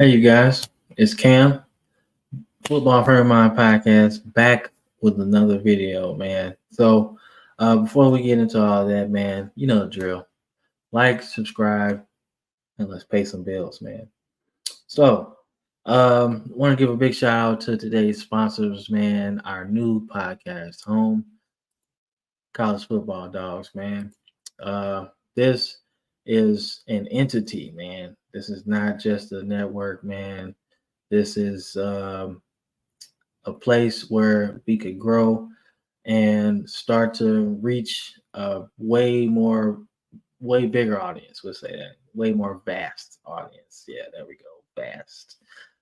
Hey, you guys, it's Cam, Football Friend of Mine podcast, back with another video, man. Before we get into all that, man, you know the drill. Like, subscribe, and let's pay some bills, man. Want to give a big shout out to today's sponsors, man. Our new podcast, Home College Football Dogs, man. This is an entity, man. This is not just a network, man. This is a place where we could grow and start to reach a way bigger audience. We'll say that, way more vast audience. Yeah, there we go. Vast.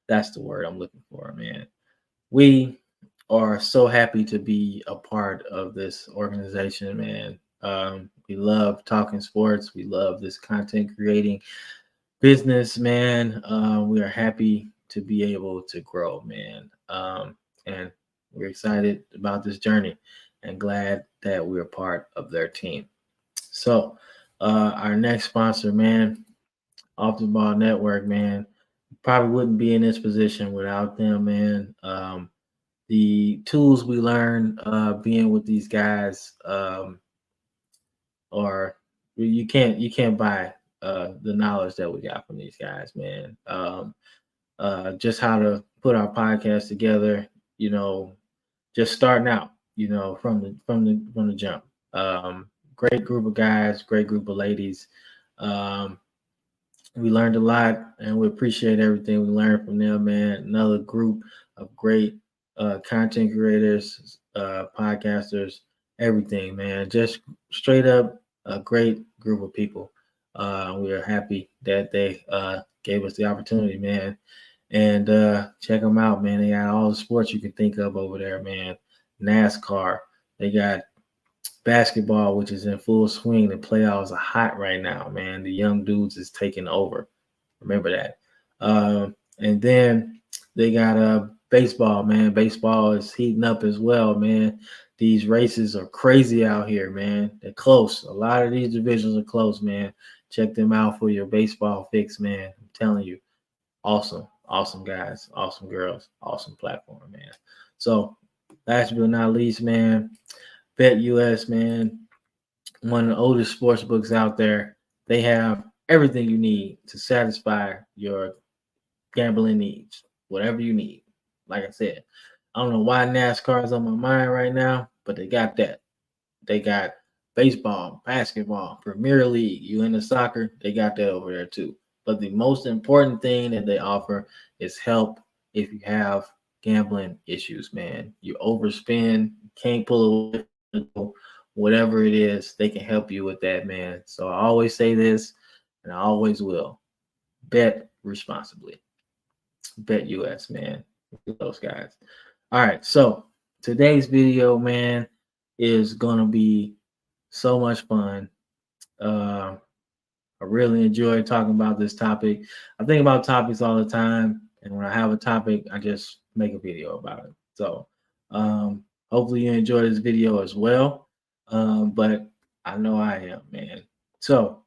That's the word I'm looking for, man. We are so happy to be a part of this organization, man. We love talking sports. We love this content creating business, man. We are happy to be able to grow, man. And we're excited about this journey and glad that we're part of their team. Our next sponsor, man, Off the Ball Network, man, probably wouldn't be in this position without them, man. The tools we learn being with these guys are you can't buy the knowledge that we got from these guys, man. Just how to put our podcast together, you know, just starting out, you know, from the jump. Great group of guys, great group of ladies. Um, we learned a lot, and we appreciate everything we learned from them, man. Another group of great content creators, podcasters, everything, man. Just straight up a great group of people. We are happy that they gave us the opportunity, man. And check them out, man. They got all the sports you can think of over there, man. NASCAR. They got basketball, which is in full swing. The playoffs are hot right now, man. The young dudes is taking over. Remember that. And then they got baseball, man. Baseball is heating up as well, man. These races are crazy out here, man. They're close. A lot of these divisions are close, man. Check them out for your baseball fix, man. I'm telling you, awesome guys, awesome girls, awesome platform, man. So, last but not least, man, Bet US, man, one of the oldest sports books out there. They have everything you need to satisfy your gambling needs, whatever you need. Like I said, I don't know why NASCAR is on my mind right now, but they got that. They got baseball, basketball, Premier League. You into soccer? They got that over there too. But the most important thing that they offer is help if you have gambling issues, man. You overspend, can't pull away, whatever it is, they can help you with that, man. So I always say this, and I always will. Bet responsibly. Bet US, man. Those guys. All right, so today's video, man, is gonna be so much fun. I really enjoy talking about this topic. I think about topics all the time, and when I have a topic, I just make a video about it. Hopefully you enjoy this video as well. But I know I am, man. So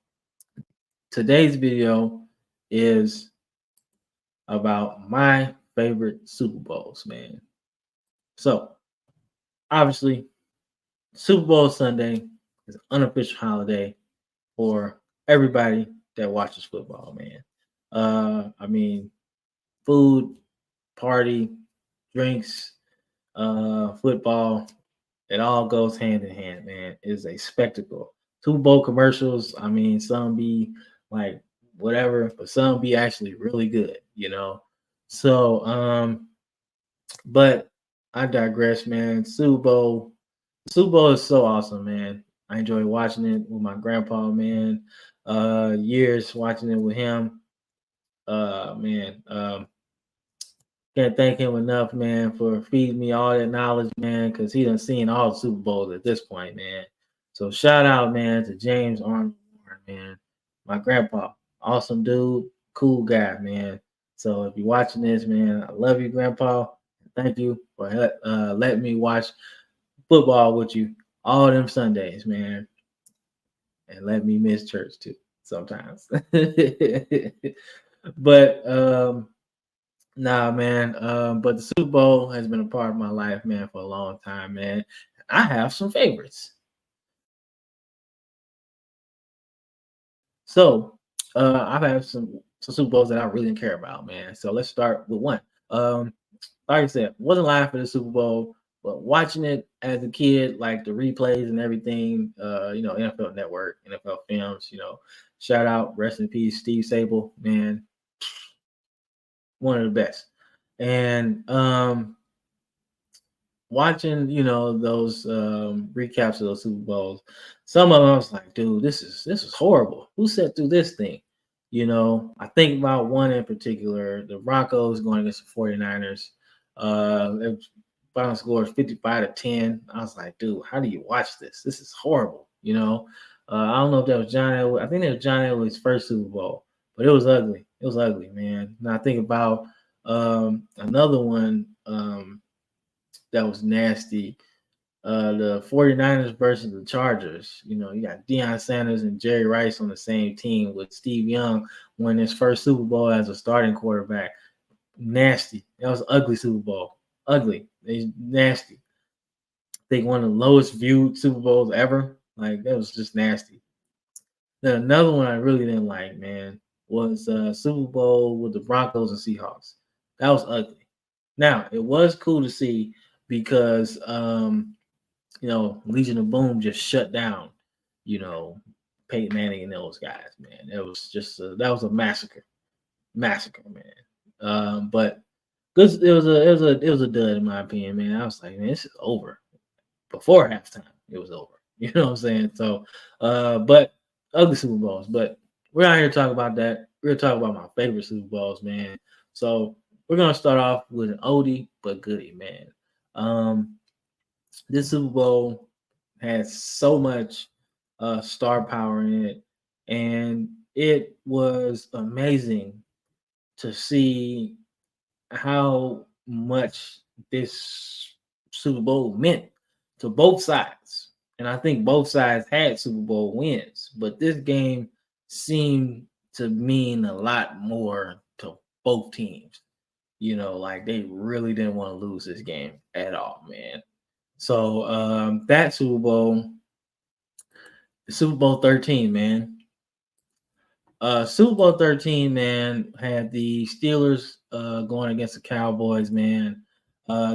today's video is about my favorite Super Bowls, man. So obviously, Super Bowl Sunday is an unofficial holiday for everybody that watches football, man. I mean, food, party, drinks, football, it all goes hand in hand, man. It's a spectacle. Super Bowl commercials, I mean, some be like whatever, but some be actually really good, you know. So, but I digress, man. Super Bowl is so awesome, man. I enjoy watching it with my grandpa, man. Years watching it with him. Man, can't thank him enough, man, for feeding me all that knowledge, man, because he done seen all the Super Bowls at this point, man. So shout out, man, to James Arnold, man. My grandpa, awesome dude, cool guy, man. So if you're watching this, man, I love you, grandpa. Thank you for letting me watch football with you all them Sundays, man, and let me miss church too sometimes. But Nah, man. But the Super Bowl has been a part of my life, man, for a long time, man. I have some favorites. So, I've had some Super Bowls that I really didn't care about, man. So let's start with one. Um, like I said, wasn't live for the Super Bowl, but watching it as a kid, like the replays and everything, NFL Network, NFL Films, shout out, rest in peace, Steve Sable, man, one of the best. And watching, those recaps of those Super Bowls, some of them I was like, dude, this is horrible. Who sat through this thing? I think about one in particular, the Broncos going against the 49ers. Final score is 55-10. I was like, dude, how do you watch this? This is horrible. I don't know if that was John Elway. I think it was John Elway's first Super Bowl, but it was ugly. It was ugly, man. Now I think about another one. That was nasty. The 49ers versus the Chargers. You got Deion Sanders and Jerry Rice on the same team with Steve Young winning his first Super Bowl as a starting quarterback. Nasty. That was an ugly Super Bowl. Ugly. They nasty. I think one of the lowest viewed Super Bowls ever. Like that was just nasty. Then another one I really didn't like, man, was Super Bowl with the Broncos and Seahawks. That was ugly. Now it was cool to see because Legion of Boom just shut down, you know, Peyton Manning and those guys, man. It was just that was a massacre, man. But good, it was a dud in my opinion, man. I was like, man, this is over before halftime. It was over. You know what I'm saying? So, but ugly Super Bowls. But we're not here to talk about that. We're gonna talk about my favorite Super Bowls, man. So we're gonna start off with an oldie but goodie, man. Um, this Super Bowl has so much star power in it, and it was amazing to see how much this Super Bowl meant to both sides. And I think both sides had Super Bowl wins, but this game seemed to mean a lot more to both teams. Like they really didn't want to lose this game at all, man. So that Super Bowl 13, man. Super Bowl 13, man, had the Steelers going against the Cowboys, man.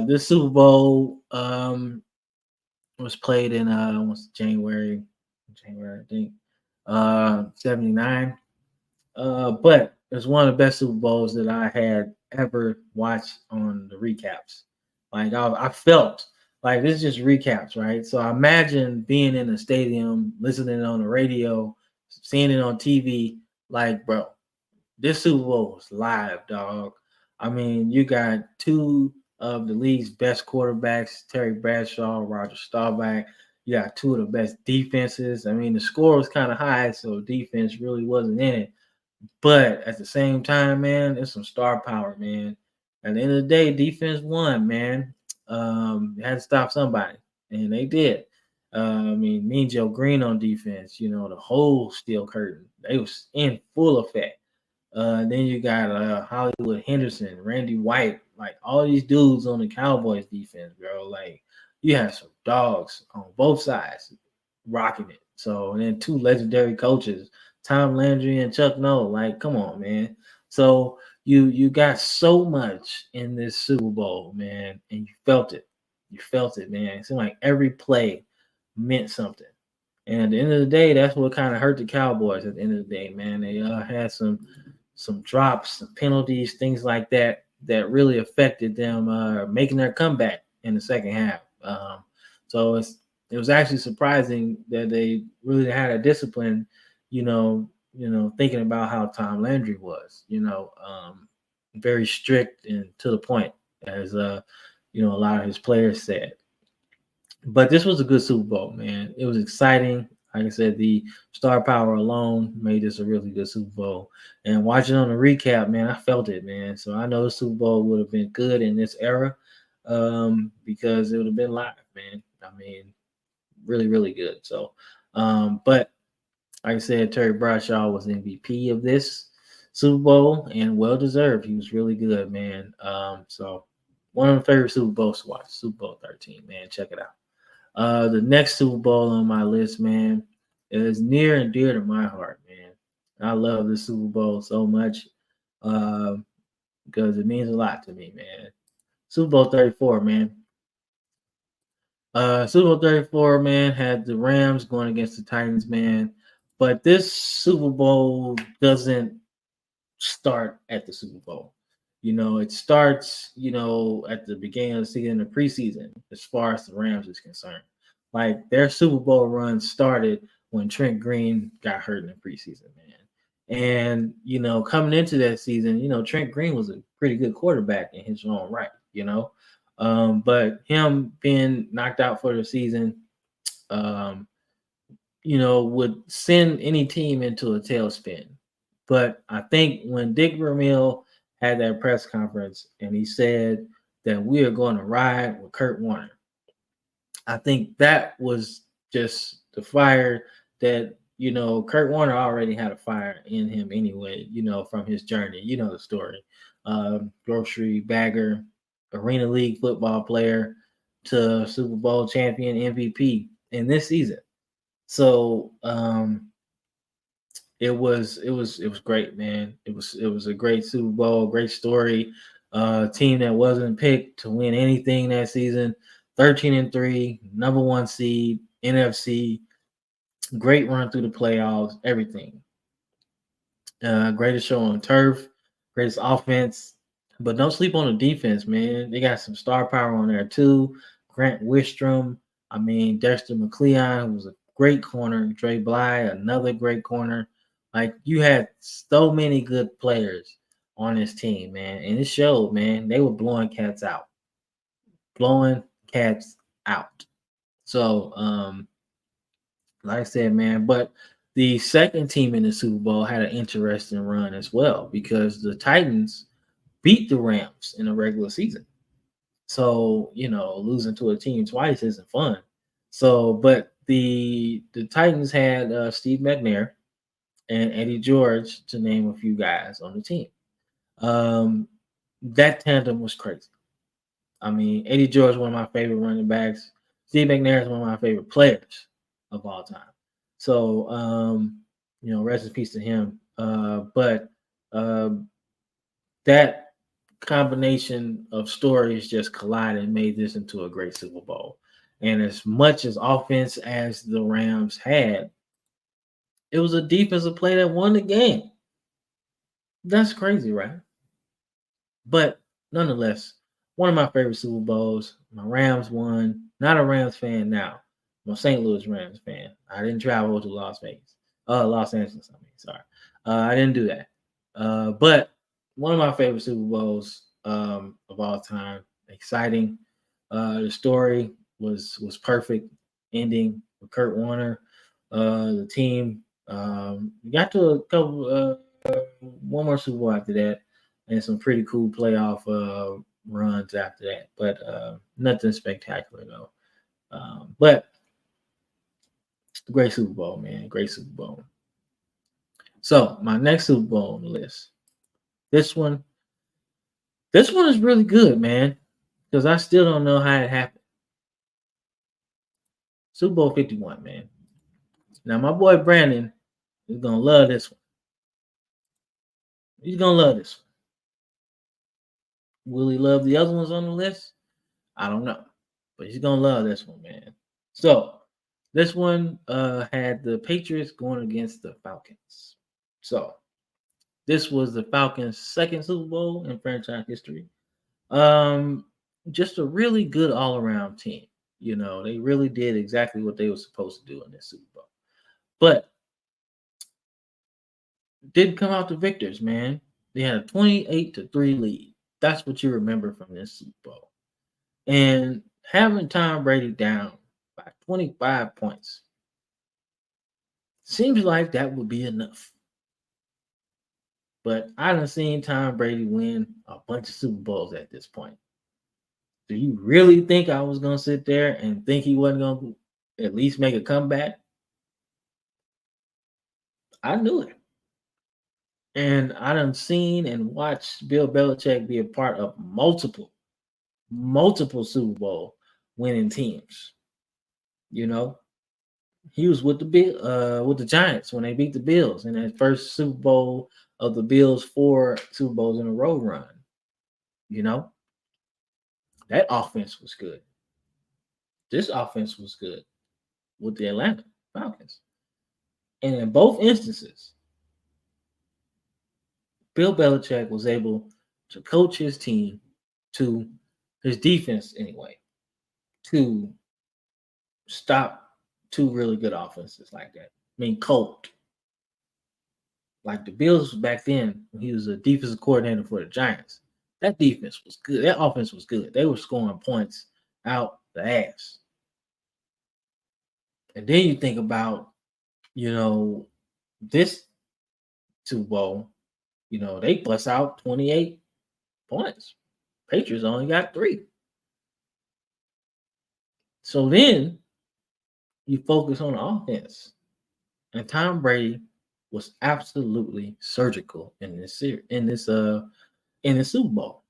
This Super Bowl was played in what's January, I think, 79. But it was one of the best Super Bowls that I had ever watched on the recaps. Like I felt like this is just recaps, right? So I imagine being in a stadium, listening on the radio, seeing it on TV. Like, bro, this Super Bowl was live, dog. I mean, you got two of the league's best quarterbacks, Terry Bradshaw, Roger Staubach. You got two of the best defenses. I mean, the score was kind of high, so defense really wasn't in it. But at the same time, man, it's some star power, man. At the end of the day, defense won, man. They had to stop somebody, and they did. I mean, Mean Joe Green on defense, the whole steel curtain, they was in full effect. Then you got Hollywood Henderson, Randy White, like all these dudes on the Cowboys defense, bro. Like you have some dogs on both sides rocking it. So and then two legendary coaches, Tom Landry and Chuck Noll. Like, come on, man. So you got so much in this Super Bowl, man, and you felt it. You felt it, man. It seemed like every play meant something. And at the end of the day, that's what kind of hurt the Cowboys. At the end of the day, man, they had some drops, some penalties, things like that really affected them making their comeback in the second half. So it was actually surprising that they really had a discipline, thinking about how Tom Landry was, very strict and to the point, as a lot of his players said. But this was a good Super Bowl, man. It was exciting. Like I said, the star power alone made this a really good Super Bowl. And watching on the recap, man, I felt it, man. So I know the Super Bowl would have been good in this era because it would have been live, man. I mean, really, really good. So, but like I said, Terry Bradshaw was MVP of this. Super Bowl, and well deserved. He was really good, man. So one of my favorite Super Bowls to watch, Super Bowl 13, man. Check it out. The next Super Bowl on my list, man, is near and dear to my heart, man. I love the Super Bowl so much uh, because it means a lot to me, man. Super Bowl 34, man. Super Bowl 34, man, had the Rams going against the Titans, man. But this Super Bowl doesn't start at the Super Bowl. It starts, at the beginning of the season, the preseason, as far as the Rams is concerned. Like their Super Bowl run started when Trent Green got hurt in the preseason, man. And, coming into that season, Trent Green was a pretty good quarterback in his own right. But him being knocked out for the season, um, would send any team into a tailspin. But I think when Dick Vermeil had that press conference and he said that we are going to ride with Kurt Warner, I think that was just the fire that, Kurt Warner already had a fire in him anyway, from his journey. You know the story. Grocery bagger, Arena League football player to Super Bowl champion MVP in this season. So it was great, man. It was a great Super Bowl, great story. Team that wasn't picked to win anything that season, 13-3, number one seed, NFC, great run through the playoffs, everything. Greatest show on turf, greatest offense, but don't sleep on the defense, man. They got some star power on there too. Grant Wistrom, Dexter McCleon, who was a great corner. Dre Bly, another great corner. Like you had so many good players on this team, man, and it showed, man. They were blowing cats out, blowing cats out. So, like I said, man, but the second team in the Super Bowl had an interesting run as well because the Titans beat the Rams in the regular season. So, losing to a team twice isn't fun. So, but the Titans had Steve McNair and Eddie George to name a few guys on the team. Um, that tandem was crazy. Eddie George, one of my favorite running backs. Steve McNair is one of my favorite players of all time. So, rest in peace to him. But that combination of stories just collided and made this into a great Super Bowl. And as much as offense as the Rams had, it was a defensive play that won the game. That's crazy, right? But nonetheless, one of my favorite Super Bowls. My Rams won. Not a Rams fan now. I'm a St. Louis Rams fan. I didn't travel to Las Vegas. Los Angeles, sorry. I didn't do that. But one of my favorite Super Bowls of all time. Exciting. The story was perfect. Ending with Kurt Warner. The team got to a couple one more Super Bowl after that, and some pretty cool playoff runs after that. But nothing spectacular though. But great Super Bowl, man. Great Super Bowl. So my next Super Bowl on the list. This one, this one is really good, man. Because I still don't know how it happened. Super Bowl 51, man. Now my boy Brandon is gonna love this one. He's gonna love this one. Will he love the other ones on the list? I don't know. But he's gonna love this one, man. So this one had the Patriots going against the Falcons. So this was the Falcons' second Super Bowl in franchise history. Um, just a really good all-around team. They really did exactly what they were supposed to do in this Super Bowl. But didn't come out the victors, man. They had a 28-3 lead. That's what you remember from this Super Bowl. And having Tom Brady down by 25 points seems like that would be enough. But I done seen Tom Brady win a bunch of Super Bowls at this point. Do you really think I was gonna sit there and think he wasn't gonna at least make a comeback? I knew it. And I done seen and watched Bill Belichick be a part of multiple Super Bowl winning teams. You know, he was with with the Giants when they beat the Bills in that first Super Bowl of the Bills' 4 Super Bowls in a row run. You know, that offense was good. This offense was good with the Atlanta Falcons. And in both instances, Bill Belichick was able to coach his team to his defense anyway, to stop two really good offenses like that. I mean, cold. Like the Bills back then, when he was a defensive coordinator for the Giants, that defense was good. That offense was good. They were scoring points out the ass. And then you think about, this Super Bowl, they bust out 28 points. Patriots only got 3. So then you focus on the offense. And Tom Brady was absolutely surgical in this Super Bowl.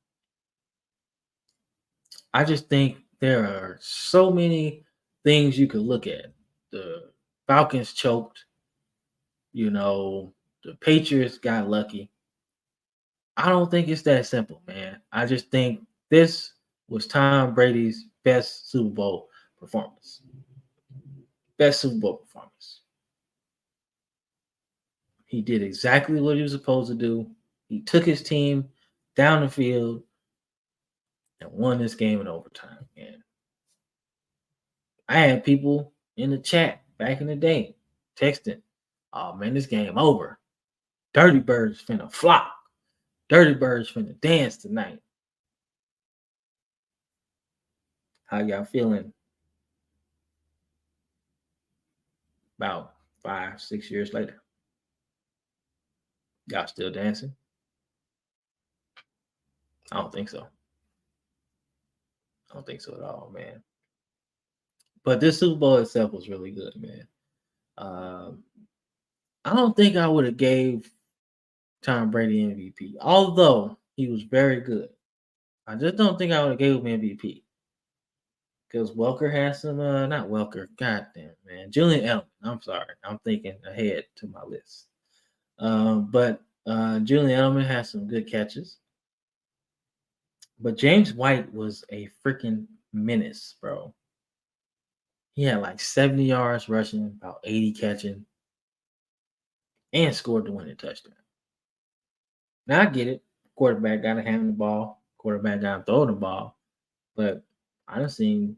I just think there are so many things you could look at. The Falcons choked, the Patriots got lucky. I don't think it's that simple, man. I just think this was Tom Brady's best Super Bowl performance. Best Super Bowl performance. He did exactly what he was supposed to do. He took his team down the field and won this game in overtime. And I had people in the chat back in the day texting, "Oh man, this game over. Dirty Birds finna flop. Dirty Birds finna dance tonight." How y'all feeling about 5, 6 years later? Y'all still dancing? I don't think so. I don't think so at all, man. But this Super Bowl itself was really good, man. I don't think I would have gave Tom Brady MVP, although he was very good. I just don't think I would have gave him MVP because Welker has some, not Welker, goddamn man, Julian Edelman. I'm sorry, I'm thinking ahead to my list. But Julian Edelman has some good catches. But James White was a freaking menace, bro. He had like 70 yards rushing, about 80 catching, and scored the winning touchdown. Now I get it. Quarterback got to hand the ball. Quarterback got to throw the ball. But I done seen,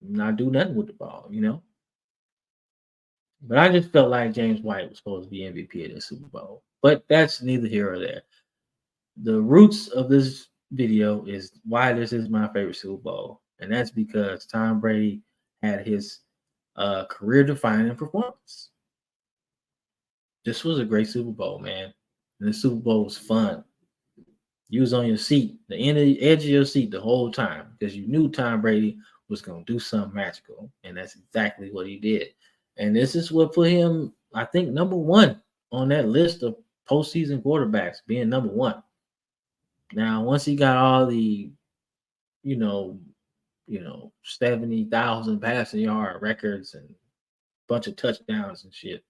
not do nothing with the ball, But I just felt like James White was supposed to be MVP of the Super Bowl. But that's neither here or there. The roots of this video is why this is my favorite Super Bowl. And that's because Tom Brady had his career-defining performance. This was a great Super Bowl, man. And the Super Bowl was fun. You was on your seat, the edge of your seat the whole time because you knew Tom Brady was going to do something magical. And that's exactly what he did. And this is what put him, I think, number 1 on that list of postseason quarterbacks, being number 1. Now, once he got all the, 70,000 passing yard records and a bunch of touchdowns and shit,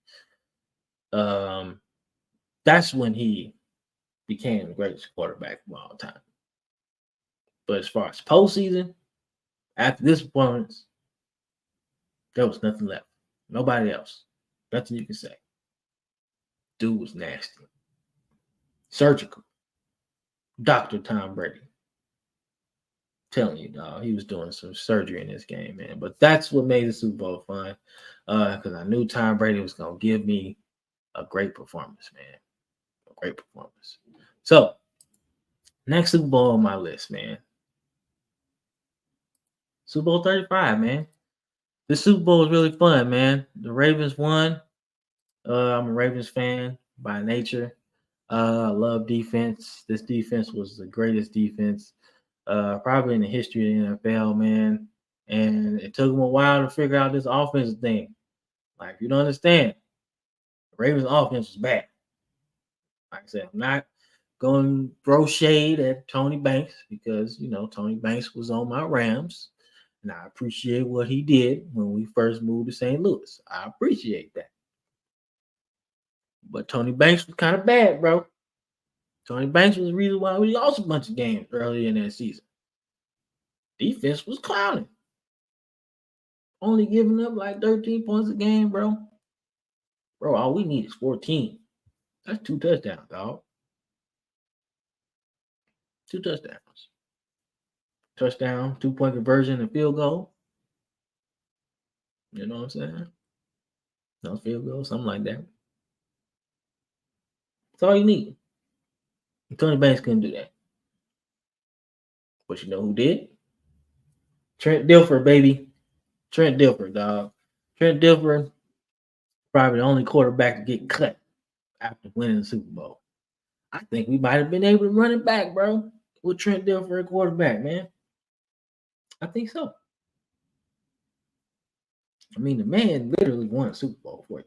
that's when he became the greatest quarterback of all time. But as far as postseason, after this performance, there was nothing left. Nobody else. Nothing you can say. Dude was nasty. Surgical. Dr. Tom Brady. Telling you, dog, he was doing some surgery in this game, man. But that's what made the Super Bowl fun. Because I knew Tom Brady was going to give me a great performance, man. A great performance. So, next Super Bowl on my list, man. Super Bowl 35, man. This Super Bowl was really fun, man. The Ravens won. I'm a Ravens fan by nature. I love defense. This defense was the greatest defense probably in the history of the NFL, man. And it took them a while to figure out this offensive thing. Like, you don't understand. The Ravens offense was bad. Like I said, I'm not going to throw shade at Tony Banks because Tony Banks was on my Rams, and I appreciate what he did when we first moved to St. Louis. I appreciate that. But Tony Banks was kind of bad, bro. Tony Banks was the reason why we lost a bunch of games early in that season. Defense was clowning. Only giving up like 13 points a game, bro. Bro, all we need is 14. That's 2 touchdowns, dog. 2 touchdowns. Touchdown, 2-point conversion, and field goal. You know what I'm saying? No field goal, something like that. That's all you need. And Tony Banks couldn't do that. But you know who did? Trent Dilfer, baby. Trent Dilfer, dog. Trent Dilfer, probably the only quarterback to get cut after winning the Super Bowl. I think we might have been able to run it back, bro, with Trent Dilfer at quarterback, man. I think so. I mean, the man literally won a Super Bowl for you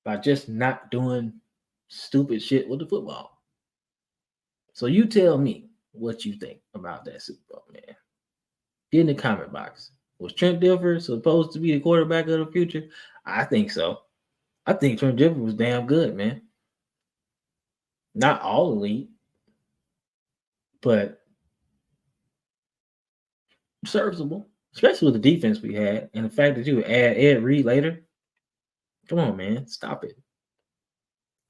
by just not doing stupid shit with the football. So you tell me what you think about that Super Bowl, man. Get in the comment box. Was Trent Dilfer supposed to be the quarterback of the future? I think so. I think Trent Dilfer was damn good, man. Not all elite, but serviceable, especially with the defense we had and the fact that you would add Ed Reed later. Come on, man, stop it.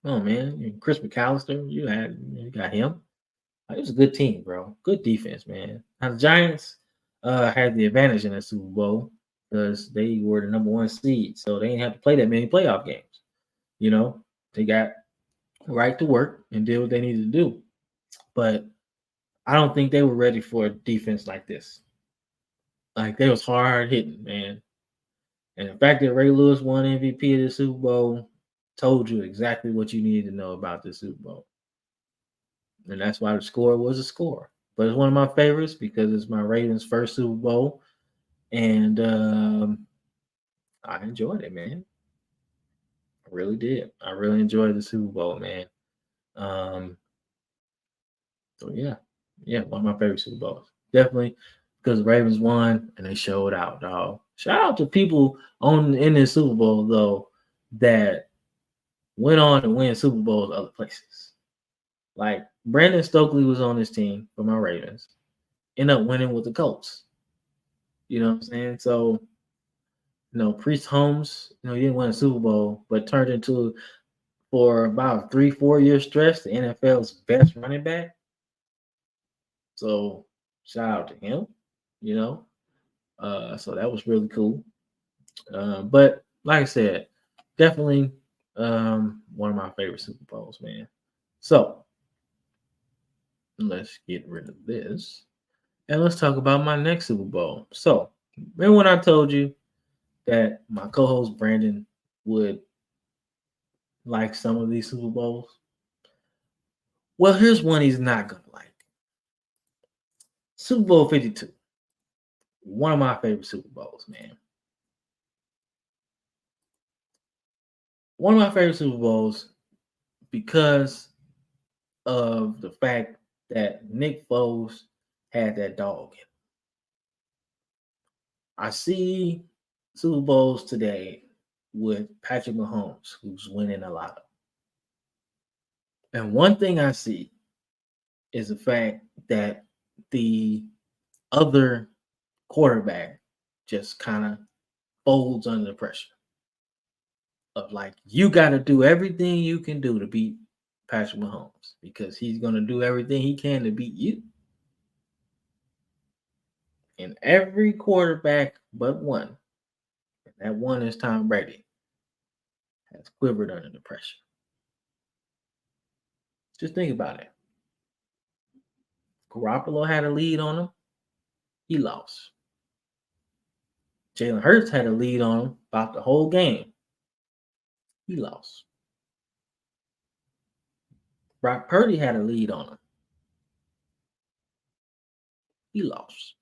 Come on, man. Chris McAllister, you got him. It was a good team, bro. Good defense, man. Now the Giants had the advantage in the Super Bowl because they were the number 1 seed, so they didn't have to play that many playoff games. They got right to work and did what they needed to do. But I don't think they were ready for a defense like this. Like, they was hard hitting, man. And the fact that Ray Lewis won MVP of the Super Bowl told you exactly what you needed to know about the Super Bowl. And that's why the score was a score. But it's one of my favorites because it's my Ravens' first Super Bowl. And I enjoyed it, man. I really did. I really enjoyed the Super Bowl, man. So yeah, one of my favorite Super Bowls. Definitely because the Ravens won and they showed out, dog. Shout out to people in this Super Bowl though that went on to win Super Bowls other places. Like Brandon Stokely was on this team for my Ravens, ended up winning with the Colts. You know what I'm saying? So, Priest Holmes, he didn't win a Super Bowl, but turned into for about a 3-4 year stretch the NFL's best running back. So shout out to him, so that was really cool. But like I said, definitely one of my favorite Super Bowls, man. So let's get rid of this and let's talk about my next Super Bowl. So remember when I told you that my co-host Brandon would like some of these Super Bowls? Well, here's one he's not gonna like. Super Bowl 52. One of my favorite Super Bowls, man. One of my favorite Super Bowls because of the fact that Nick Foles had that dog in him. I see Super Bowls today with Patrick Mahomes, who's winning a lot. And one thing I see is the fact that the other quarterback just kind of folds under the pressure of like, you got to do everything you can do to beat Patrick Mahomes because he's going to do everything he can to beat you. And every quarterback but one, and that one is Tom Brady, has quivered under the pressure. Just think about it. Garoppolo had a lead on him. He lost. Jalen Hurts had a lead on him about the whole game. He lost. Brock Purdy had a lead on him. He lost.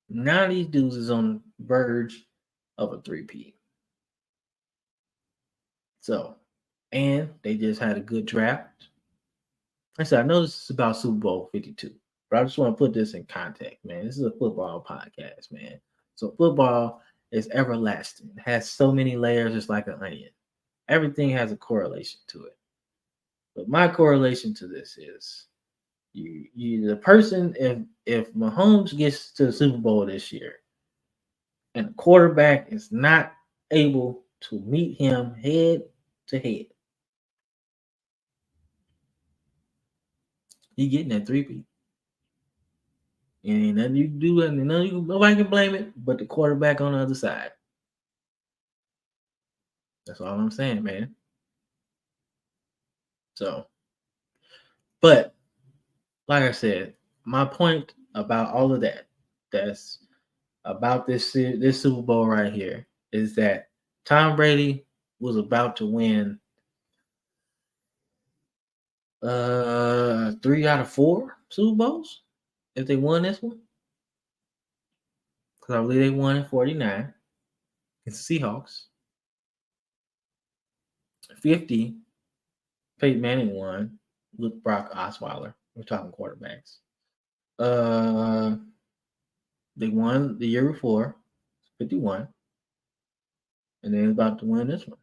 Now these dudes is on the verge of a 3-peat. So and they just had a good draft. I said, I know this is about Super Bowl 52, but I just want to put this in context, man. This is a football podcast, man. So football is everlasting. It has so many layers, it's like an onion. Everything has a correlation to it. But my correlation to this is you the person if Mahomes gets to the Super Bowl this year and the quarterback is not able to meet him head to head, he getting that 3-peat. And ain't nothing you can do, and nobody can blame it but the quarterback on the other side. That's all I'm saying, man. So, but like I said, my point about all of that's about this Super Bowl right here is that Tom Brady was about to win 3 out of 4 Super Bowls if they won this one. Because I believe they won in 49. It's the Seahawks. 50, Peyton Manning won with Brock Osweiler. We're talking quarterbacks. Uh, they won the year before, 51, and they're about to win this one,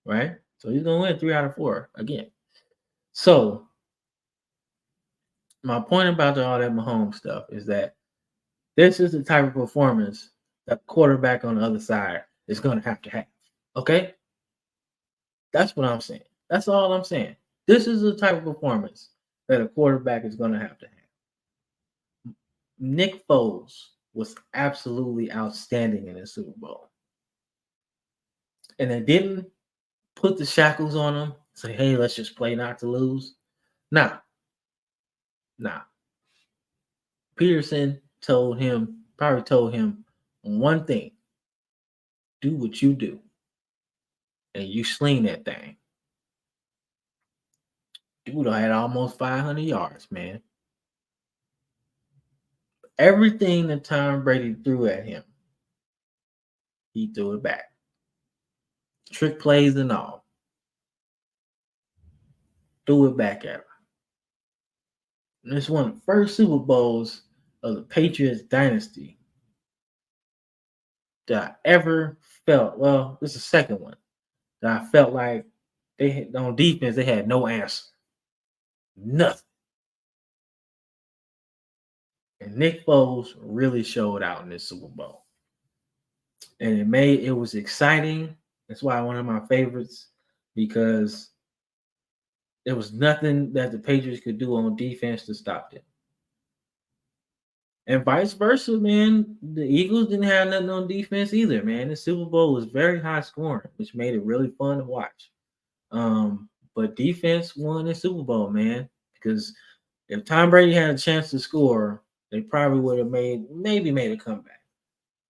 right? So he's gonna win 3 out of 4 again. So my point about all that Mahomes stuff is that this is the type of performance that the quarterback on the other side is gonna have to have. Okay, that's what I'm saying. That's all I'm saying. This is the type of performance that a quarterback is gonna have to have. Nick Foles was absolutely outstanding in the Super Bowl. And they didn't put the shackles on him, say, hey, let's just play not to lose. Nah. Peterson probably told him one thing: do what you do. And you sling that thing. Dude had almost 500 yards, man. Everything that Tom Brady threw at him, he threw it back. Trick plays and all. Threw it back at him. And it's one of the first Super Bowls of the Patriots dynasty that I ever felt. Well, this is the second one that I felt like they had on defense, they had no answer. Nothing. And Nick Foles really showed out in this Super Bowl. And it was exciting. That's why one of my favorites, because there was nothing that the Patriots could do on defense to stop them. And vice versa, man. The Eagles didn't have nothing on defense either, man. The Super Bowl was very high scoring, which made it really fun to watch. But defense won the Super Bowl, man, because if Tom Brady had a chance to score, they probably would have maybe made a comeback.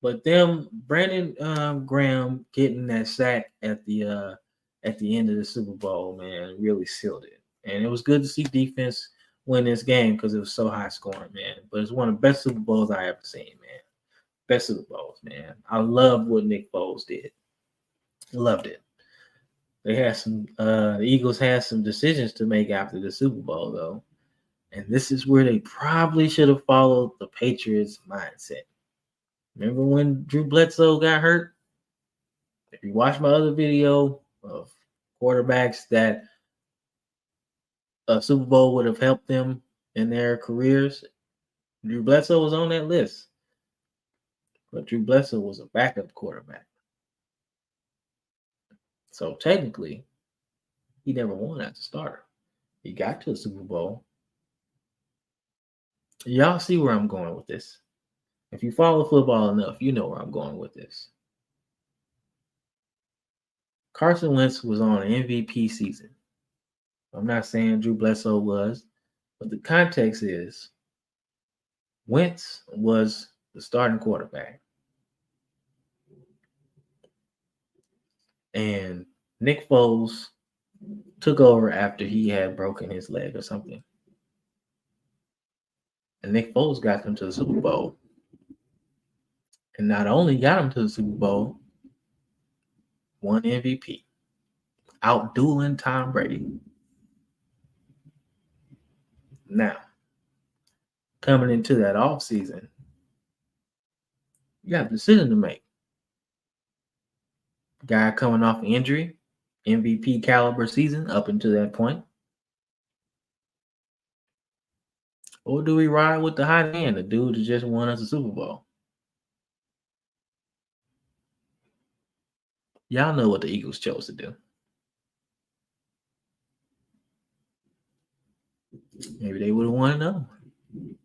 But them Brandon Graham getting that sack at the end of the Super Bowl, man, really sealed it. And it was good to see defense win this game because it was so high scoring, man. But it's one of the best Super Bowls I ever seen, man. Best Super Bowls, man. I love what Nick Foles did. Loved it. They had the Eagles had some decisions to make after the Super Bowl, though. And this is where they probably should have followed the Patriots' mindset. Remember when Drew Bledsoe got hurt? If you watch my other video of quarterbacks that a Super Bowl would have helped them in their careers, Drew Bledsoe was on that list. But Drew Bledsoe was a backup quarterback. So technically, he never won as a starter. He got to a Super Bowl. Y'all see where I'm going with this. If you follow football enough, you know where I'm going with this. Carson Wentz was on an MVP season. I'm not saying Drew Bledsoe was, but the context is Wentz was the starting quarterback. And Nick Foles took over after he had broken his leg or something. And Nick Foles got them to the Super Bowl. And not only got them to the Super Bowl, won MVP. outdueling Tom Brady. Now, coming into that offseason, you got a decision to make. Guy coming off injury, MVP caliber season up until that point. Or do we ride with the hot hand, the dude that just won us a Super Bowl? Y'all know what the Eagles chose to do. Maybe they would have won another one.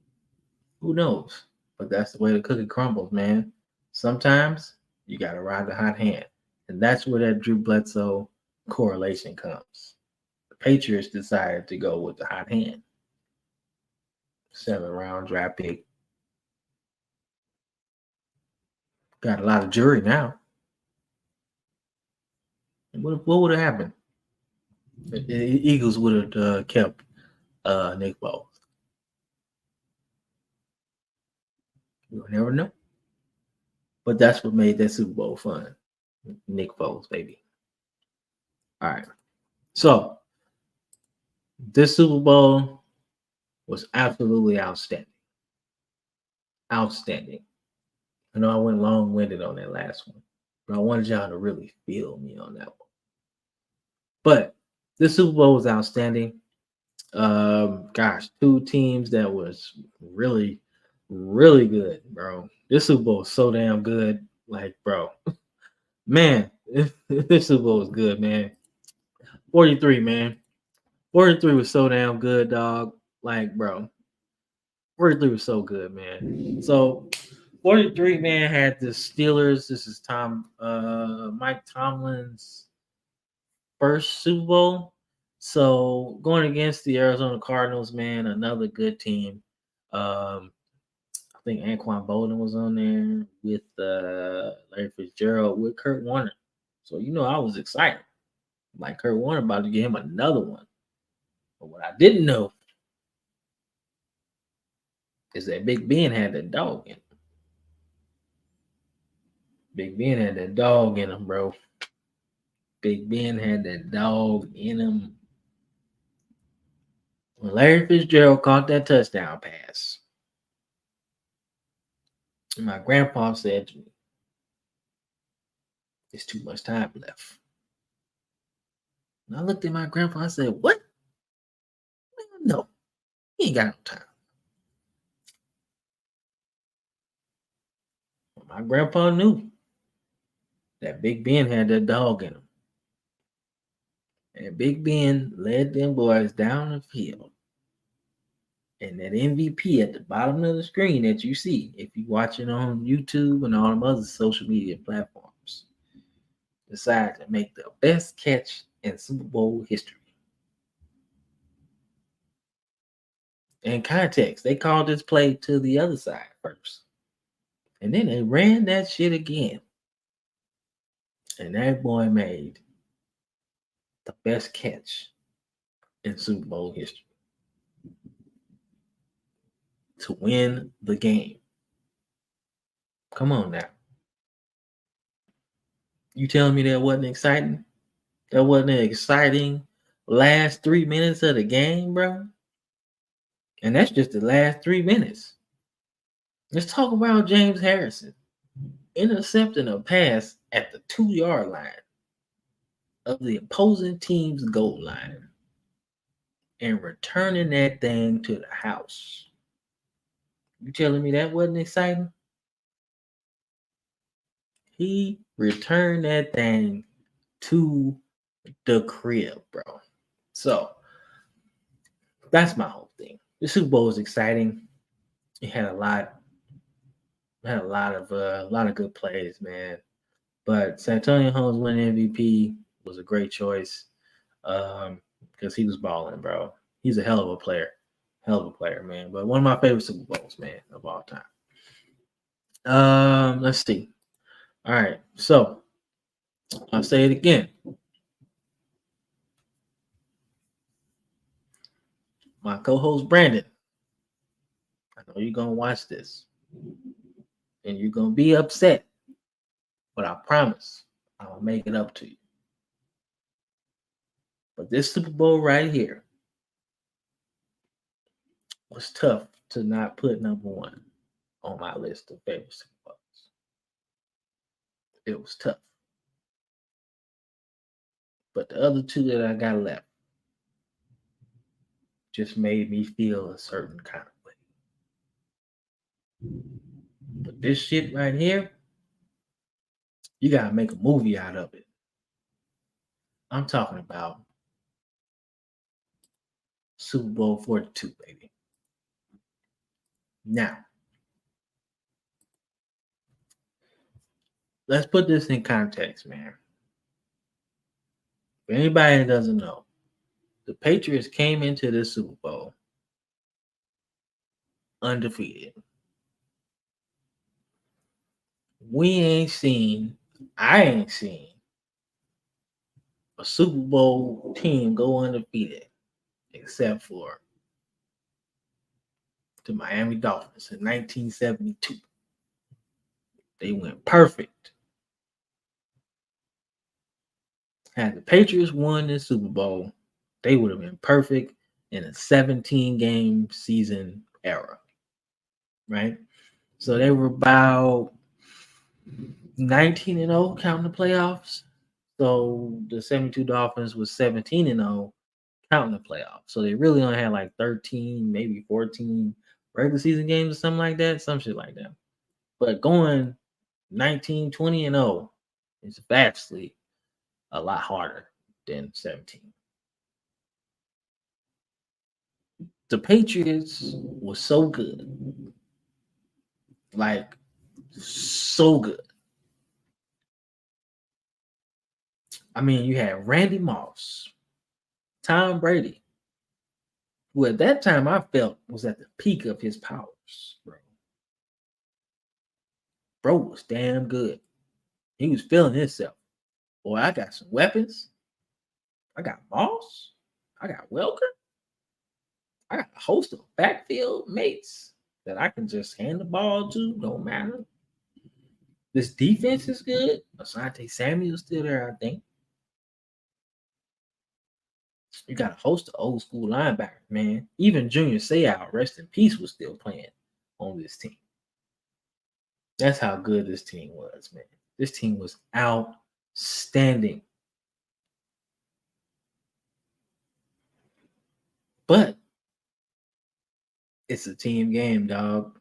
Who knows? But that's the way the cookie crumbles, man. Sometimes you got to ride the hot hand. And that's where that Drew Bledsoe correlation comes. The Patriots decided to go with the hot hand. 7th-round draft pick. Got a lot of jury now. What would have happened? The Eagles would have kept Nick Foles. You'll never know. But that's what made that Super Bowl fun. Nick Foles, baby. All right. So, this Super Bowl was absolutely outstanding. Outstanding. I know I went long-winded on that last one, but I wanted y'all to really feel me on that one. But this Super Bowl was outstanding. Gosh, 2 teams that was really, really good, bro. This Super Bowl was so damn good. Like, bro, man, this Super Bowl was good, man. 43, man. 43 was so damn good, dog. Like, bro, 43 was so good, man. So 43, man, had the Steelers. This is Mike Tomlin's first Super Bowl. So going against the Arizona Cardinals, man, another good team. I think Anquan Bolden was on there with Larry Fitzgerald with Kurt Warner. So I was excited. Like Kurt Warner about to get him another one. But what I didn't know is that Big Ben had that dog in him. Big Ben had that dog in him, bro. Big Ben had that dog in him. When Larry Fitzgerald caught that touchdown pass, my grandpa said to me, "There's too much time left." And I looked at my grandpa and I said, "What? No, he ain't got no time." My grandpa knew that Big Ben had that dog in him. And Big Ben led them boys down the field. And that MVP at the bottom of the screen that you see, if you watch it on YouTube and all them other social media platforms, decided to make the best catch in Super Bowl history. In context, they called this play to the other side first. And then they ran that shit again. And that boy made the best catch in Super Bowl history to win the game. Come on now. You telling me that wasn't exciting? That wasn't an exciting last 3 minutes of the game, bro? And that's just the last 3 minutes. Let's talk about James Harrison intercepting a pass at the 2-yard line of the opposing team's goal line and returning that thing to the house. You telling me that wasn't exciting? He returned that thing to the crib, bro. So that's my whole thing. The Super Bowl was exciting. It had a lot of good plays, man. But Santonio Holmes winning MVP was a great choice because he was balling, bro. He's a hell of a player, man. But one of my favorite Super Bowls, man, of all time. Let's see. All right, so I'll say it again. My co-host Brandon, I know you're gonna watch this, and you're gonna be upset, but I promise I'll make it up to you. But this Super Bowl right here was tough to not put number one on my list of favorite Super Bowls. It was tough. But the other two that I got left just made me feel a certain kind of way. But this shit right here, you gotta make a movie out of it. I'm talking about Super Bowl 42, baby. Now, let's put this in context, man. For anybody that doesn't know, the Patriots came into this Super Bowl undefeated. I ain't seen a Super Bowl team go undefeated except for the Miami Dolphins in 1972. They went perfect. Had the Patriots won this Super Bowl, they would have been perfect in a 17-game season era. Right? So they were about 19-0 counting the playoffs. So the 72 Dolphins was 17-0 counting the playoffs. So they really only had like 13, maybe 14 regular season games or something like that, some shit like that. But going 19, 20-0 is vastly a lot harder than 17. The Patriots was so good. Like, so good. I mean, you had Randy Moss, Tom Brady, who at that time I felt was at the peak of his powers, bro. Bro was damn good. He was feeling himself. Boy, I got some weapons. I got Moss. I got Welker. I got a host of backfield mates that I can just hand the ball to, no matter. This defense is good. Asante Samuel's still there, I think. You got a host of old school linebackers, man. Even Junior Seau, rest in peace, was still playing on this team. That's how good this team was, man. This team was outstanding. But it's a team game, dog.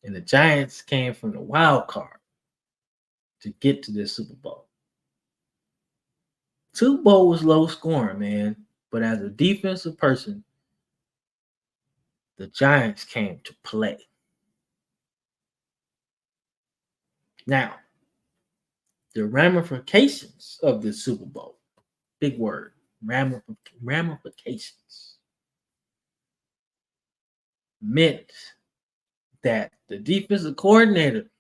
And the Giants came from the wild card to get to this Super Bowl. Super Bowl was low scoring, man. But as a defensive person, the Giants came to play. Now, the ramifications of the Super Bowl, big word, ramifications, meant that the defensive coordinator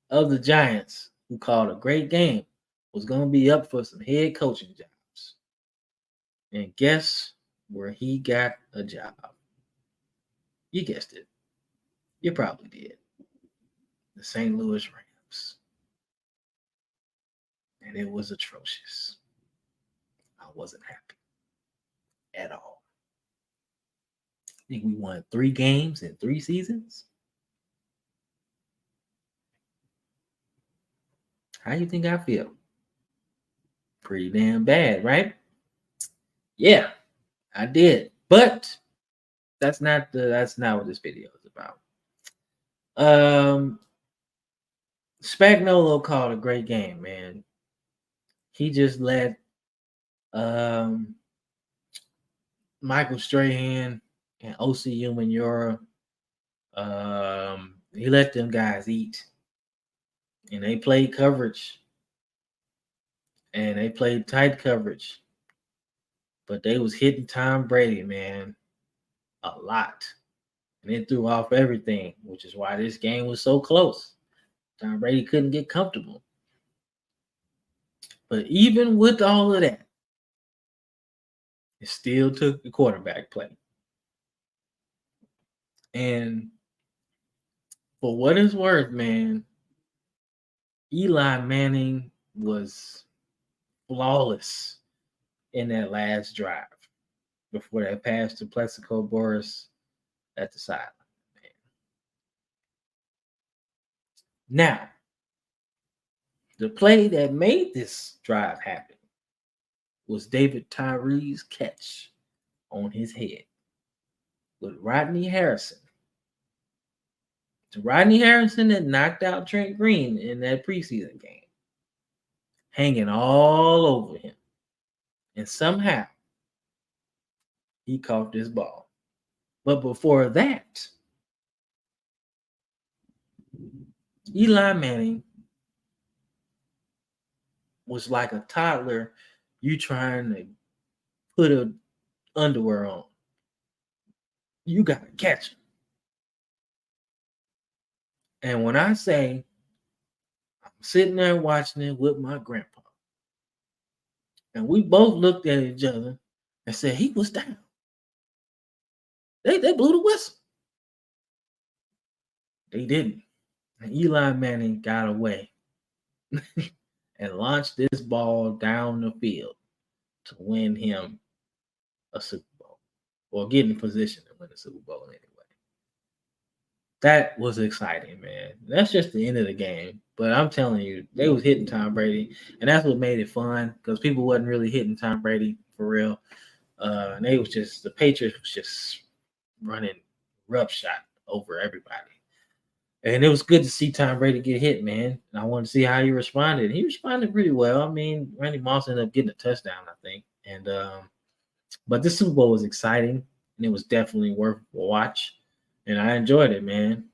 of the Giants, who called a great game, was going to be up for some head coaching jobs. And guess where he got a job? You guessed it. You probably did. The St. Louis Rams. And it was atrocious. I wasn't happy at all. I think we won 3 games in 3 seasons. How you think I feel? Pretty damn bad, right? Yeah, I did. But that's not what this video is about. Spagnuolo called a great game, man. He just let Michael Strahan and O.C. Umenyiora, he let them guys eat. And they played coverage. And they played tight coverage. But they was hitting Tom Brady, man, a lot. And it threw off everything, which is why this game was so close. Tom Brady couldn't get comfortable. But even with all of that, it still took the quarterback play. And for what it's worth, man, Eli Manning was flawless in that last drive before that pass to Plexico Boris at the sideline. Now, the play that made this drive happen was David Tyree's catch on his head with Rodney Harrison. Rodney Harrison that knocked out Trent Green in that preseason game, hanging all over him. And somehow he caught this ball. But before that, Eli Manning was like a toddler you trying to put a underwear on. You got to catch him. And when I say I'm sitting there watching it with my grandpa, and we both looked at each other and said he was down. They blew the whistle. They didn't. And Eli Manning got away and launched this ball down the field to win him a Super Bowl, or get in position to win a Super Bowl anyway. That was exciting, man. That's just the end of the game. But I'm telling you, they was hitting Tom Brady, and that's what made it fun, because people wasn't really hitting Tom Brady for real. And they was just, the Patriots was just running roughshod over everybody. And it was good to see Tom Brady get hit, man. And I wanted to see how he responded. He responded pretty well. I mean, Randy Moss ended up getting a touchdown, I think. And but this Super Bowl was exciting, and it was definitely worth a watch. And I enjoyed it, man.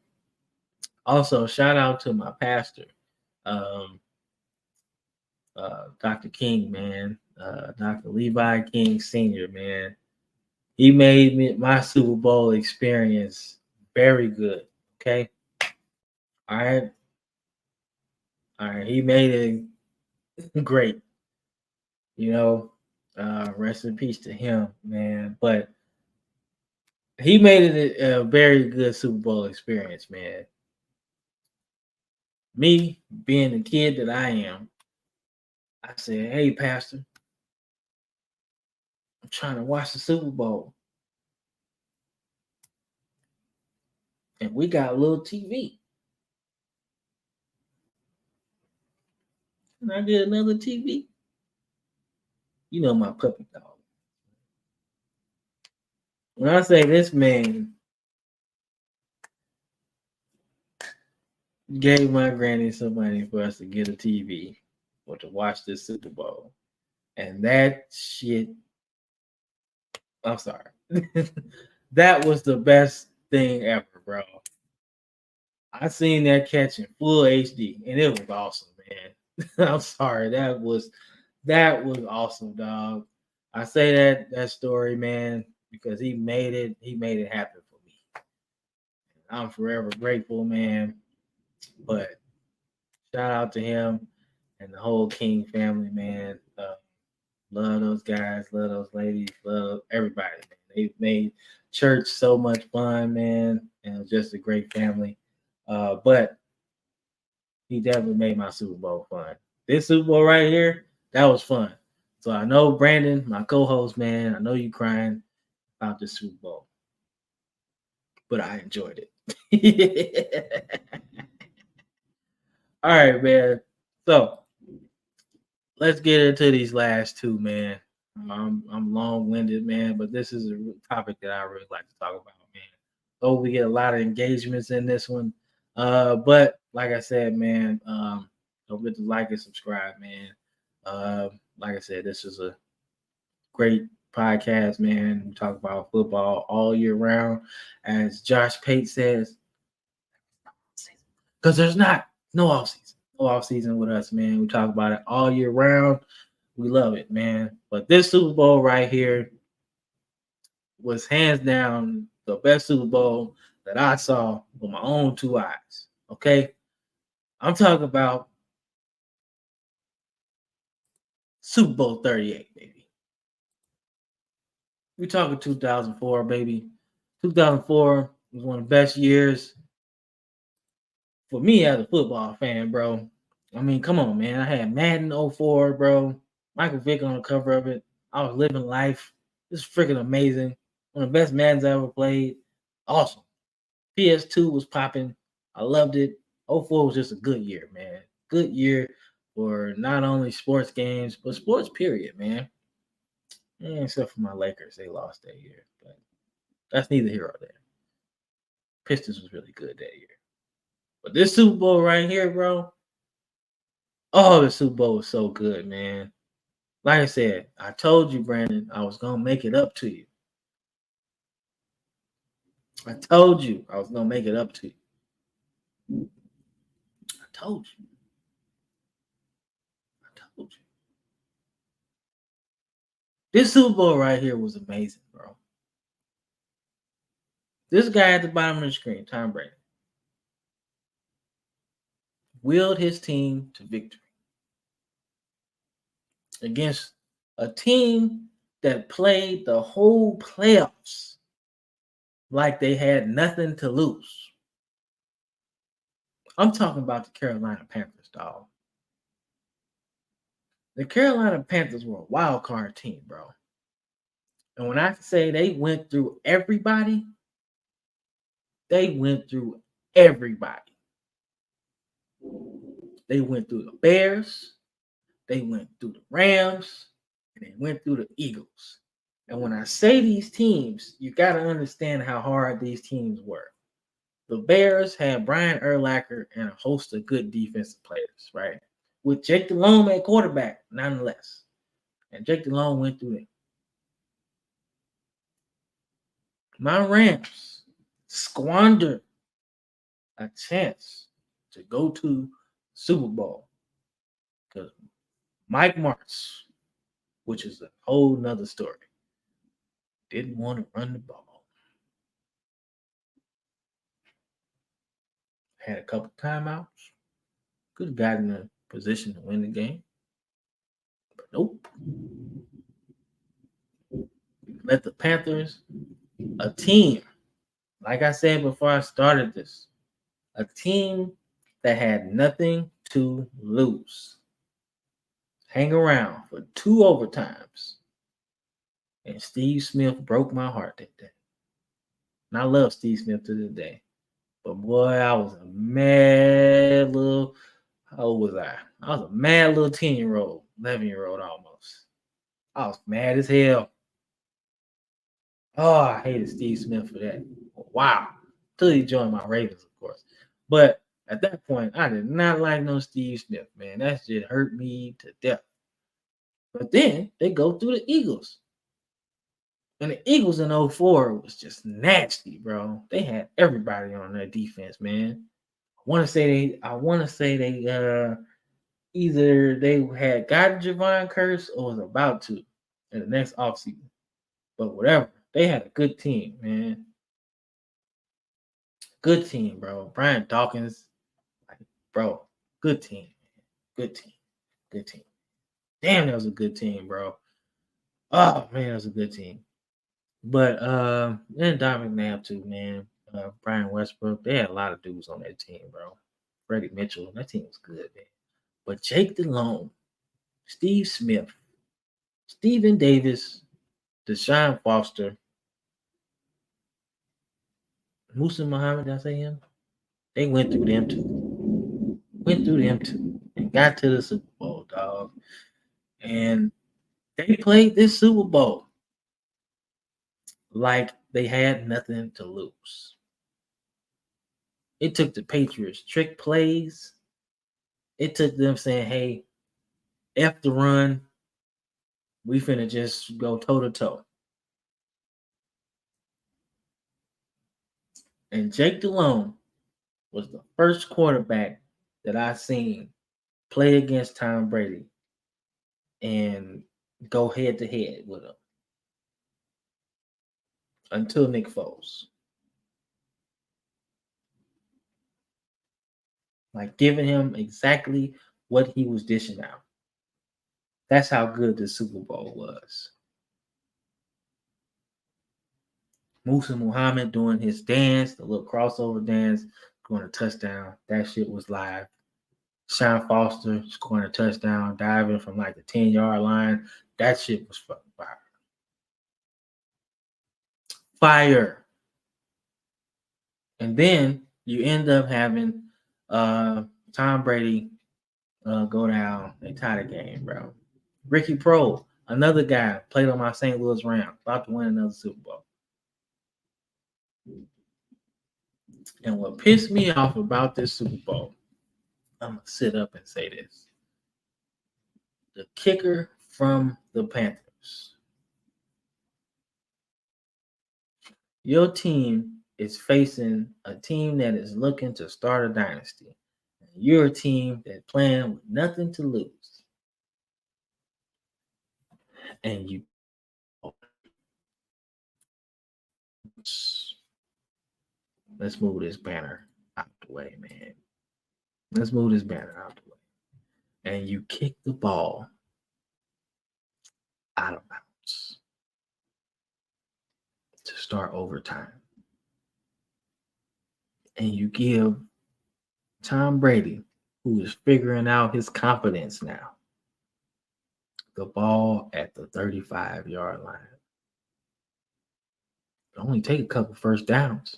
Also, shout out to my pastor, Dr. King, man. Dr. Levi King Sr., man. He made my Super Bowl experience very good. Okay. All right. He made it great. Rest in peace to him, man. But he made it a very good Super Bowl experience, man. Me being the kid that I am, I said, "Hey, Pastor, I'm trying to watch the Super Bowl. And we got a little TV. Can I get another TV?" You know my puppy dog. When I say this man gave my granny some money for us to get a TV or to watch this Super Bowl. And that shit, I'm sorry. That was the best thing ever, bro. I seen that catch in full HD, and it was awesome, man. I'm sorry. That was awesome, dog. I say that story, man, because he made it happen for me. I'm forever grateful, man. But shout out to him and the whole King family, man. Love those guys, love those ladies, love everybody, man. They've made church so much fun, man, and it was just a great family. But he definitely made my Super Bowl fun. This Super Bowl right here, that was fun. So I know Brandon, my co-host, man, I know you crying about the Super Bowl, but I enjoyed it. All right, man. So let's get into these last two, man. I'm long-winded, man, but this is a topic that I really like to talk about, man. Oh, we get a lot of engagements in this one. But like I said, man, don't forget to like and subscribe, man. Like I said, this is a great podcast, man. We talk about football all year round. As Josh Pate says, because there's no off season with us, man. We talk about it all year round. We love it, man. But this Super Bowl right here was hands down the best Super Bowl that I saw with my own two eyes. Okay? I'm talking about Super Bowl 38, baby. We're talking 2004, baby. 2004 was one of the best years for me as a football fan, bro. I mean, come on, man. I had Madden 04, bro. Michael Vick on the cover of it. I was living life. This is freaking amazing. One of the best Maddens I ever played. Awesome. PS2 was popping. I loved it. '04 was just a good year, man. Good year for not only sports games, but sports period, man. Except for my Lakers. They lost that year. But that's neither here or there. Pistons was really good that year. But this Super Bowl right here, bro. Oh, the Super Bowl was so good, man. Like I said, I told you, Brandon, I was gonna make it up to you. I told you I was gonna make it up to you. I told you. I told you. This Super Bowl right here was amazing, bro. This guy at the bottom of the screen, Tom Brady, willed his team to victory against a team that played the whole playoffs like they had nothing to lose. I'm talking about the Carolina Panthers, dog. The Carolina Panthers were a wild card team, bro. And when I say they went through everybody, they went through everybody. They went through the Bears, they went through the Rams, and they went through the Eagles. And when I say these teams, you got to understand how hard these teams were. The Bears had Brian Urlacher and a host of good defensive players, right? With Jake Delhomme at quarterback, nonetheless. And Jake Delhomme went through them. My Rams squandered a chance to go to Super Bowl because Mike Martz, which is a whole nother story, didn't want to run the ball. Had a couple timeouts. Could have gotten in a position to win the game. But nope. Let the Panthers, a team, like I said before I started this, a team that had nothing to lose, hang around for 2 overtimes. And Steve Smith broke my heart that day. And I love Steve Smith to this day. But boy, I was a mad little, how old was I? I was a mad little 10-year-old, 11-year-old almost. I was mad as hell. Oh, I hated Steve Smith for that. Wow. Till he joined my Ravens, of course. But at that point, I did not like no Steve Smith, man. That shit hurt me to death. But then they go through the Eagles. And the Eagles in '04 was just nasty, bro. They had everybody on their defense, man. I want to say they either they had gotten Javon Curse or was about to in the next offseason. But whatever. They had a good team, man. Good team, bro. Brian Dawkins, bro. Good team. Good team. Good team. Damn, that was a good team, bro. Oh man, that was a good team. But and Don McNabb too, man. Brian Westbrook, they had a lot of dudes on that team, bro. Freddie Mitchell, that team was good, man. But Jake Delhomme, Steve Smith, Stephen Davis, Deshaun Foster, Musa Muhammad, did I say him? They went through them too. And got to the Super Bowl, dog. And they played this Super Bowl like they had nothing to lose. It took the Patriots trick plays. It took them saying, hey, F the run. We finna just go toe to toe. And Jake Delhomme was the first quarterback that I seen play against Tom Brady and go head to head with him until Nick Foles. Like giving him exactly what he was dishing out. That's how good the Super Bowl was. Musa Muhammad doing his dance, the little crossover dance, scoring a touchdown. That shit was live. Sean Foster scoring a touchdown, diving from like the 10-yard line That shit was fucking fire. Fire. And then you end up having Tom Brady go down. They tie the game, bro. Ricky Pro, another guy, played on my St. Louis Rams, about to win another Super Bowl. And what pissed me off about this Super Bowl, I'm gonna sit up and say this. The kicker from the Panthers. Your team is facing a team that is looking to start a dynasty. You're a team that's playing with nothing to lose. And you let's move this banner out the way, man. Let's move this banner out the way. And you kick the ball out of bounds to start overtime. And you give Tom Brady, who is figuring out his confidence now, the ball at the 35-yard line. Only take a couple first downs.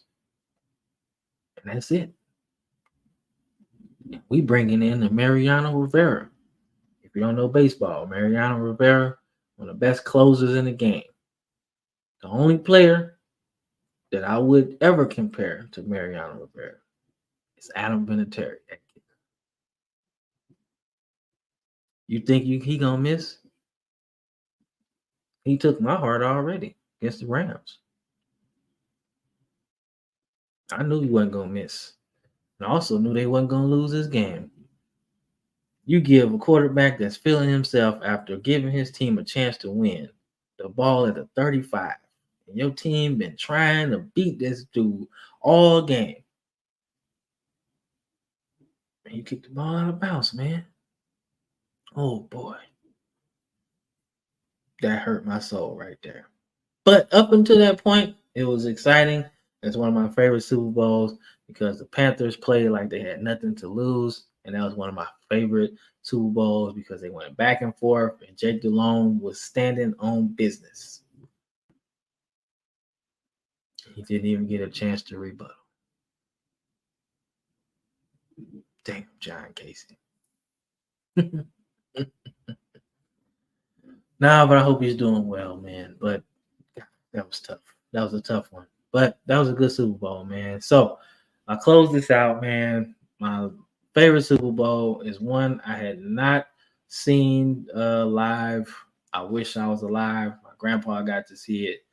And that's it. We bringing in the Mariano Rivera. If you don't know baseball, Mariano Rivera, one of the best closers in the game. The only player that I would ever compare to Mariano Rivera is Adam Vinatieri. You think he gonna miss? He took my heart already against the Rams. I knew he wasn't gonna miss. And I also knew they wasn't gonna lose this game. You give a quarterback that's feeling himself after giving his team a chance to win the ball at the 35. And your team been trying to beat this dude all game. And you kick the ball out of bounds, man. Oh boy. That hurt my soul right there. But up until that point, it was exciting. It's one of my favorite Super Bowls because the Panthers played like they had nothing to lose. And that was one of my favorite Super Bowls because they went back and forth and Jake Delhomme was standing on business. He didn't even get a chance to rebuttal. Damn, John Casey. Nah, but I hope he's doing well, man. But that was tough. That was a tough one. But that was a good Super Bowl, man. So I close this out, man. My favorite Super Bowl is one I had not seen live. I wish I was alive. My grandpa got to see it.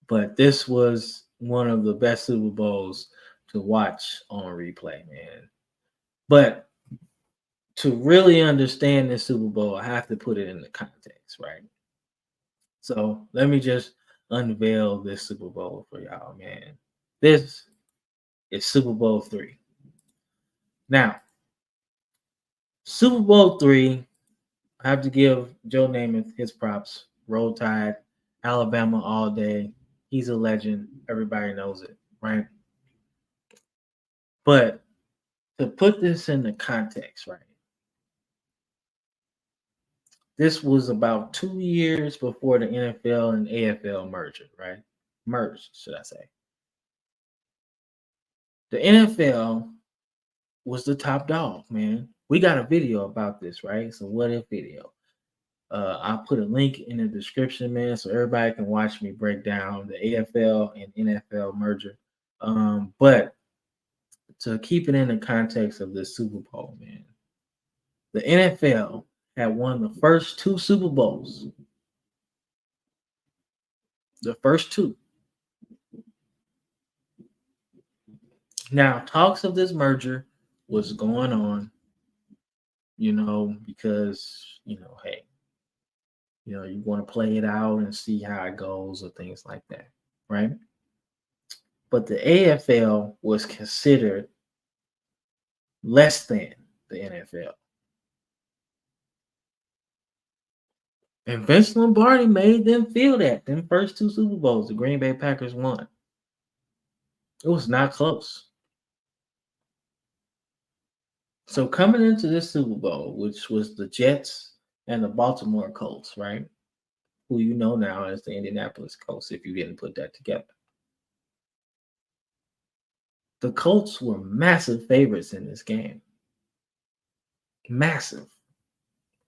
But this was one of the best Super Bowls to watch on replay, man. But to really understand this Super Bowl, I have to put it in the context, right? So let me just unveil this Super Bowl for y'all, man. This is Super Bowl 3. Now, Super Bowl 3, I have to give Joe Namath his props. Roll Tide, Alabama all day. He's a legend. Everybody knows it, right? But to put this in the context, right? This was about 2 years before the NFL and AFL merger, right? Merged, should I say. The NFL was the top dog, man. We got a video about this, right? So what if video? I'll put a link in the description, man, so everybody can watch me break down the AFL and NFL merger. But to keep it in the context of the Super Bowl, man, the NFL had won the first 2 Super Bowls. The first 2. Now, talks of this merger was going on, because, hey, you want to play it out and see how it goes or things like that, right? But the AFL was considered less than the NFL. And Vince Lombardi made them feel that. Them first 2 Super Bowls, the Green Bay Packers won. It was not close. So coming into this Super Bowl, which was the Jets and the Baltimore Colts, right? Who you know now as the Indianapolis Colts, if you didn't put that together. The Colts were massive favorites in this game. Massive.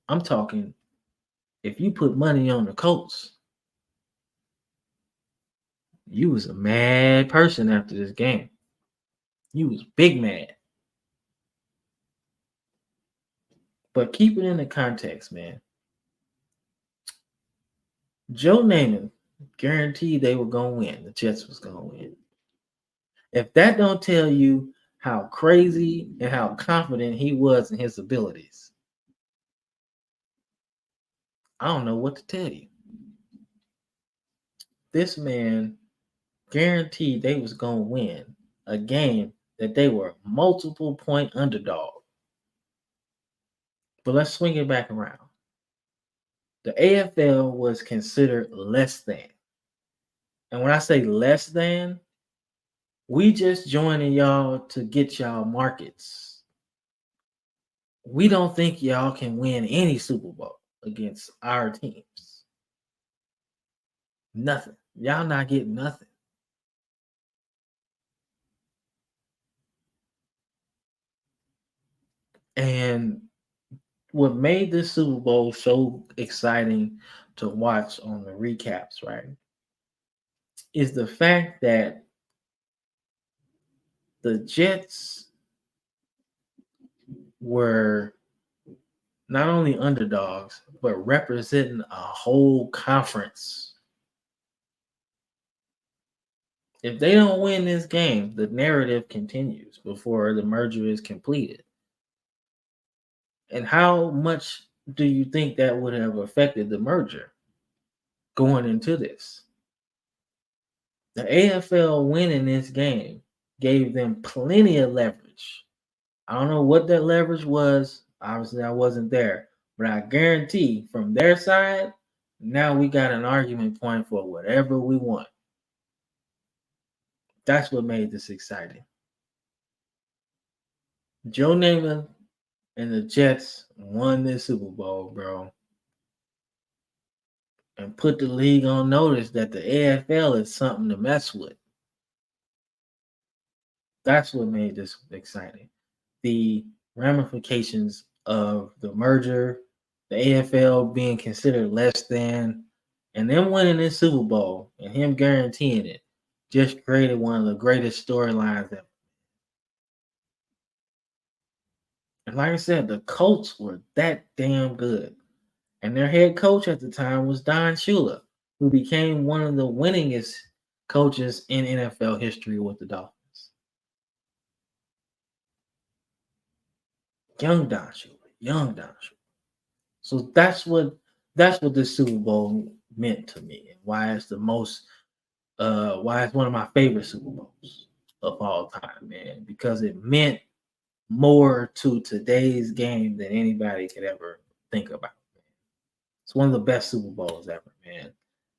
I'm talking, if you put money on the Colts, you was a mad person after this game. You was big mad. But keep it in the context, man. Joe Namath guaranteed they were gonna win. The Jets was gonna win. If that don't tell you how crazy and how confident he was in his abilities, I don't know what to tell you. This man guaranteed they was gonna win a game that they were multiple point underdog. But let's swing it back around. The AFL was considered less than. And when I say less than, we just joining y'all to get y'all markets. We don't think y'all can win any Super Bowl against our teams. Nothing. Y'all not getting nothing. And what made this Super Bowl so exciting to watch on the recaps, right, is the fact that the Jets were not only underdogs, but representing a whole conference. If they don't win this game, the narrative continues before the merger is completed. And how much do you think that would have affected the merger going into this? The AFL winning this game gave them plenty of leverage. I don't know what that leverage was. Obviously, I wasn't there. But I guarantee from their side, now we got an argument point for whatever we want. That's what made this exciting. Joe Namath and the Jets won this Super Bowl, bro. And put the league on notice that the AFL is something to mess with. That's what made this exciting. The ramifications of the merger, the AFL being considered less than, and them winning this Super Bowl and him guaranteeing it just created one of the greatest storylines ever. And like I said, the Colts were that damn good. And their head coach at the time was Don Shula, who became one of the winningest coaches in NFL history with the Dolphins. Young Don Shula. So that's what this Super Bowl meant to me, and why it's why it's one of my favorite Super Bowls of all time, man. Because it meant more to today's game than anybody could ever think about. It's one of the best Super Bowls ever, man.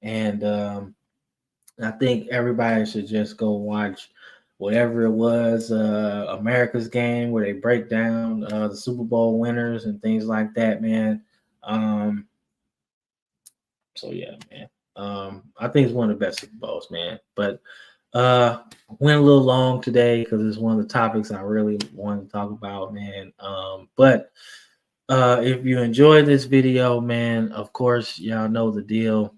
And I think everybody should just go watch whatever it was, America's Game, where they break down the Super Bowl winners and things like that, man. So yeah, man. I think it's one of the best Super Bowls, man. But went a little long today because it's one of the topics I really wanted to talk about, man. But if you enjoyed this video, man, of course, y'all know the deal.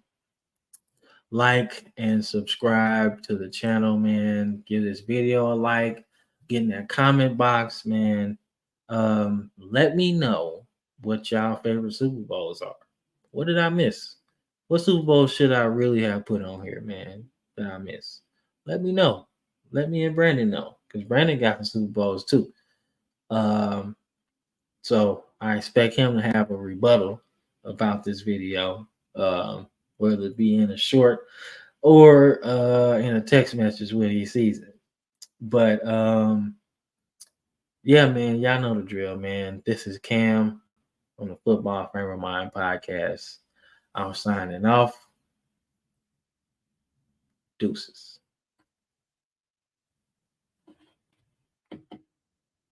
Like and subscribe to the channel, man. Give this video a like. Get in that comment box, man. Let me know what y'all favorite Super Bowls are. What did I miss? What Super Bowl should I really have put on here, man, that I missed? Let me know. Let me and Brandon know. Because Brandon got some Super Bowls too. So I expect him to have a rebuttal about this video, whether it be in a short or in a text message when he sees it. But yeah, man, y'all know the drill, man. This is Cam on the Football Frame of Mind podcast. I'm signing off. Deuces.